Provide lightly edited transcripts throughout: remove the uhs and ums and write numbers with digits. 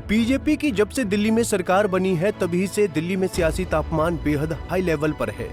BJP की जब से दिल्ली में सरकार बनी है तभी से दिल्ली में सियासी तापमान बेहद हाई लेवल पर है।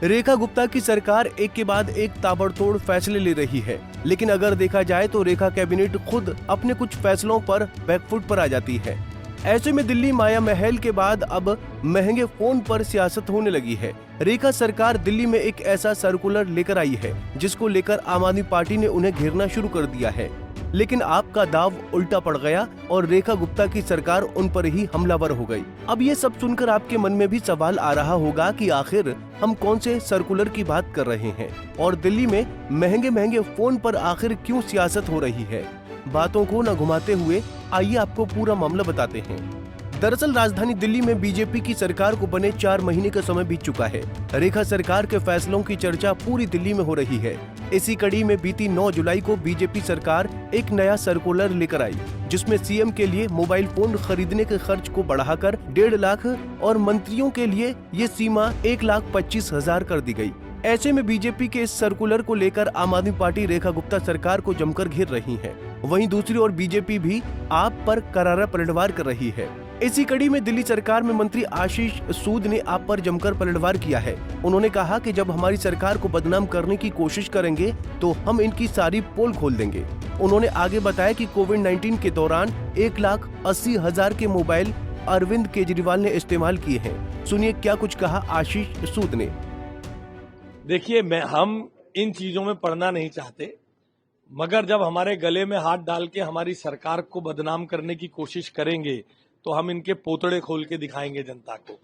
रेखा गुप्ता की सरकार एक के बाद एक ताबड़तोड़ फैसले ले रही है, लेकिन अगर देखा जाए तो रेखा कैबिनेट खुद अपने कुछ फैसलों पर बैकफुट पर आ जाती है। ऐसे में दिल्ली माया महल के बाद अब महंगे फोन पर सियासत होने लगी है। रेखा सरकार दिल्ली में एक ऐसा सर्कुलर लेकर आई है जिसको लेकर आम आदमी पार्टी ने उन्हें घेरना शुरू कर दिया है, लेकिन आपका दाव उल्टा पड़ गया और रेखा गुप्ता की सरकार उन पर ही हमलावर हो गई। अब ये सब सुनकर आपके मन में भी सवाल आ रहा होगा कि आखिर हम कौन से सर्कुलर की बात कर रहे हैं और दिल्ली में महंगे महंगे फोन पर आखिर क्यों सियासत हो रही है। बातों को न घुमाते हुए आइए आपको पूरा मामला बताते हैं। दरअसल राजधानी दिल्ली में बीजेपी की सरकार को बने 4 महीने का समय बीत चुका है। रेखा सरकार के फैसलों की चर्चा पूरी दिल्ली में हो रही है। इसी कड़ी में बीती 9 जुलाई को बीजेपी सरकार एक नया सर्कुलर लेकर आई, जिसमें सीएम के लिए मोबाइल फोन खरीदने के खर्च को बढ़ाकर 1.5 लाख और मंत्रियों के लिए ये सीमा 1,25,000 कर दी गई। ऐसे में बीजेपी के इस सर्कुलर को लेकर आम आदमी पार्टी रेखा गुप्ता सरकार को जमकर घेर रही है। वहीं दूसरी ओर बीजेपी भी आप पर करारा पलटवार कर रही है। इसी कड़ी में दिल्ली सरकार में मंत्री आशीष सूद ने आप पर जमकर पलटवार किया है। उन्होंने कहा कि जब हमारी सरकार को बदनाम करने की कोशिश करेंगे तो हम इनकी सारी पोल खोल देंगे। उन्होंने आगे बताया कि कोविड-19 के दौरान 1,80,000 के मोबाइल अरविंद केजरीवाल ने इस्तेमाल किए हैं। सुनिए क्या कुछ कहा आशीष सूद ने। देखिए, हम इन चीजों में पढ़ना नहीं चाहते, मगर जब हमारे गले में हाथ डाल के हमारी सरकार को बदनाम करने की कोशिश करेंगे तो हम इनके पोतड़े खोल के दिखाएंगे जनता को।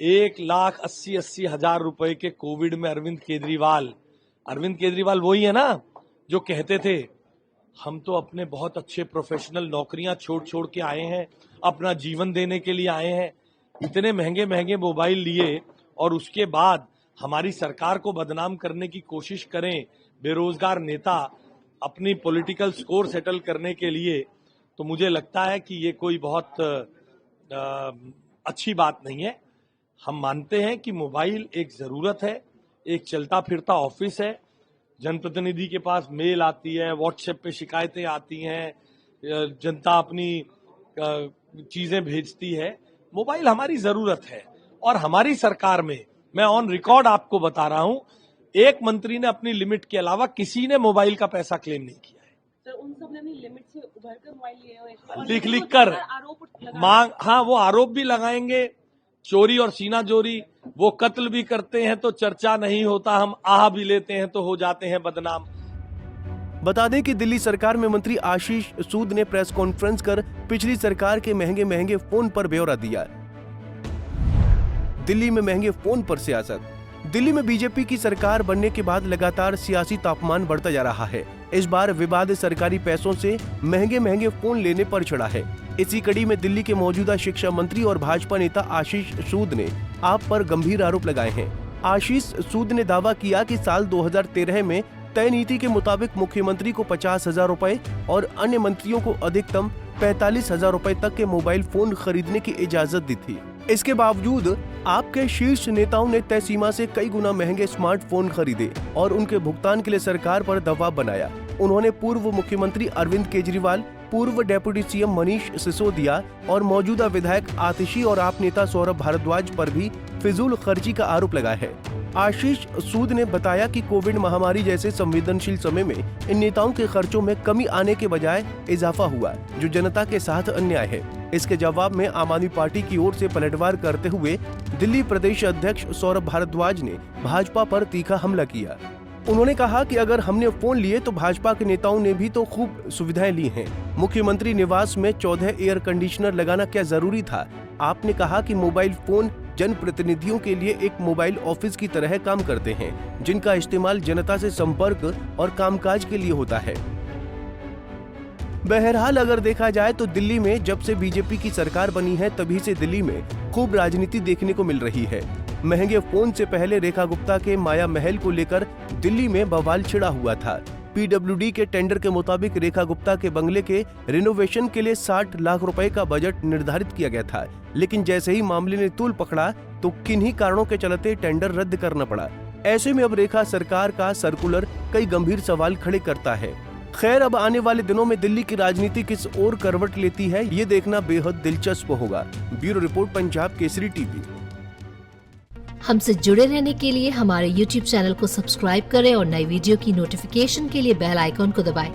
1,80,000 रुपए के कोविड में अरविंद केजरीवाल वही है ना जो कहते थे हम तो अपने बहुत अच्छे प्रोफेशनल नौकरियां छोड़ के आए हैं, अपना जीवन देने के लिए आए हैं। इतने महंगे महंगे मोबाइल लिए और उसके बाद हमारी सरकार को बदनाम करने की कोशिश करें बेरोजगार नेता अपनी पॉलिटिकल स्कोर सेटल करने के लिए, तो मुझे लगता है कि ये कोई बहुत अच्छी बात नहीं है। हम मानते हैं कि मोबाइल एक जरूरत है, एक चलता फिरता ऑफिस है। जनप्रतिनिधि के पास मेल आती है, व्हाट्सएप पे शिकायतें आती हैं, जनता अपनी चीजें भेजती है। मोबाइल हमारी जरूरत है और हमारी सरकार में मैं ऑन रिकॉर्ड आपको बता रहा हूं, एक मंत्री ने अपनी लिमिट के अलावा किसी ने मोबाइल का पैसा क्लेम नहीं किया है। सर, उन सब ने अपनी लिमिट से उभर कर मोबाइल लिए लिख कर मांग, हाँ वो आरोप भी लगाएंगे, चोरी और सीना चोरी, वो कत्ल भी करते हैं तो चर्चा नहीं होता, हम आह भी लेते हैं तो हो जाते हैं बदनाम। बता दें कि दिल्ली सरकार में मंत्री आशीष सूद ने प्रेस कॉन्फ्रेंस कर पिछली सरकार के महंगे महंगे फोन पर ब्यौरा दिया। दिल्ली में महंगे फोन पर सियासत। दिल्ली में बीजेपी की सरकार बनने के बाद लगातार सियासी तापमान बढ़ता जा रहा है। इस बार विवाद सरकारी पैसों से महंगे महंगे फोन लेने पर छिड़ा है। इसी कड़ी में दिल्ली के मौजूदा शिक्षा मंत्री और भाजपा नेता आशीष सूद ने आप पर गंभीर आरोप लगाए हैं। आशीष सूद ने दावा किया कि साल 2013 में तय नीति के मुताबिक मुख्यमंत्री को 50,000 रुपए और अन्य मंत्रियों को अधिकतम 45,000 रुपए तक के मोबाइल फोन खरीदने की इजाजत दी थी। इसके बावजूद आपके शीर्ष नेताओं ने तय सीमा से कई गुना महंगे स्मार्टफोन खरीदे और उनके भुगतान के लिए सरकार पर दबाव बनाया। उन्होंने पूर्व मुख्यमंत्री अरविंद केजरीवाल, पूर्व डेप्यूटी सीएम मनीष सिसोदिया और मौजूदा विधायक आतिशी और आप नेता सौरभ भारद्वाज पर भी फिजूल खर्ची का आरोप लगाया है। आशीष सूद ने बताया कि कोविड महामारी जैसे संवेदनशील समय में इन नेताओं के खर्चों में कमी आने के बजाय इजाफा हुआ, जो जनता के साथ अन्याय है। इसके जवाब में आम आदमी पार्टी की ओर से पलटवार करते हुए दिल्ली प्रदेश अध्यक्ष सौरभ भारद्वाज ने भाजपा पर तीखा हमला किया। उन्होंने कहा कि अगर हमने फोन लिए तो भाजपा के नेताओं ने भी तो खूब सुविधाएं ली हैं। मुख्यमंत्री निवास में 14 एयर कंडीशनर लगाना क्या जरूरी था? आपने कहा कि मोबाइल फोन जनप्रतिनिधियों के लिए एक मोबाइल ऑफिस की तरह काम करते हैं, जिनका इस्तेमाल जनता से संपर्क और कामकाज के लिए होता है। बहरहाल अगर देखा जाए तो दिल्ली में जब से बीजेपी की सरकार बनी है तभी से दिल्ली में खूब राजनीति देखने को मिल रही है। महंगे फोन से पहले रेखा गुप्ता के माया महल को लेकर दिल्ली में बवाल छिड़ा हुआ था। पीडब्ल्यूडी के टेंडर के मुताबिक रेखा गुप्ता के बंगले के रिनोवेशन के लिए 60 लाख रुपए का बजट निर्धारित किया गया था, लेकिन जैसे ही मामले ने तूल पकड़ा तो किन्हीं कारणों के चलते टेंडर रद्द करना पड़ा। ऐसे में अब रेखा सरकार का सर्कुलर कई गंभीर सवाल खड़े करता है। खैर, अब आने वाले दिनों में दिल्ली की राजनीति किस ओर करवट लेती है, ये देखना बेहद दिलचस्प होगा। Bureau report, Punjab Kesari TV. हमसे जुड़े रहने के लिए हमारे YouTube चैनल को सब्सक्राइब करें और नई वीडियो की नोटिफिकेशन के लिए बेल आइकॉन को दबाएं।